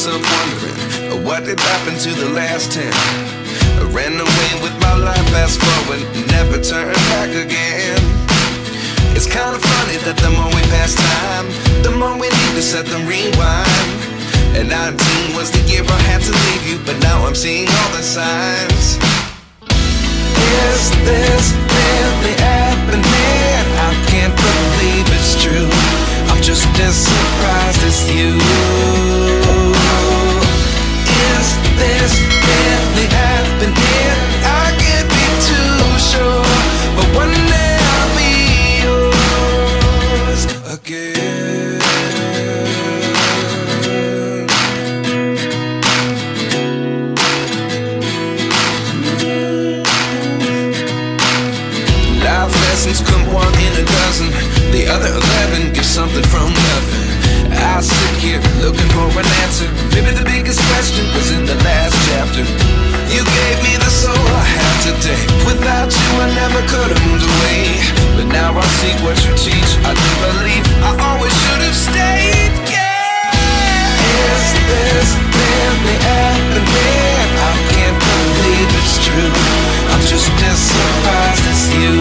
myself wondering, what did happen to the last 10? I ran away with my life, fast forward, never turn back again. It's kind of funny that the more we pass time, the more we need to set the rewind. And 19 was the year I had to leave you, but now I'm seeing all the signs. Is this really happening? I can't believe it's true. I'm just as surprised as you. Is this really happening? I can't be too sure, but one day I'll be yours again. Life lessons come one in a dozen. The other 11 give something from nothing. I sit here looking for an answer. Maybe the biggest question was in the last chapter. You gave me the soul I have today. Without you I never could have moved away. But now I see what you teach. I do believe I always should have stayed. Yeah. Is this really happening? I can't believe it's true. I'm just as surprised as you.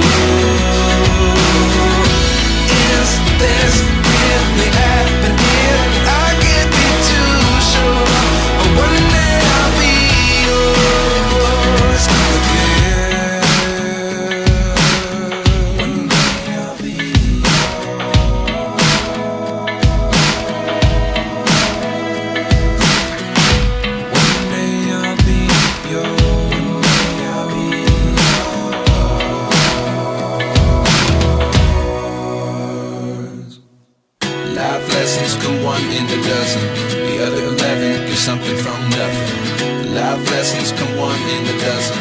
Is this really happening? I can't be too sure, but one day I'll be yours again. One day I'll be yours. One day I'll be yours. Life lessons come one in a dozen. The other 11 give something from nothing. Life lessons come one in a dozen.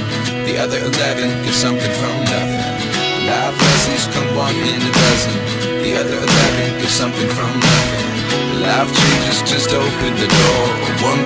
The other 11 give something from nothing. Life lessons come one in a dozen. The other 11 give something from nothing. Life changes just open the door. One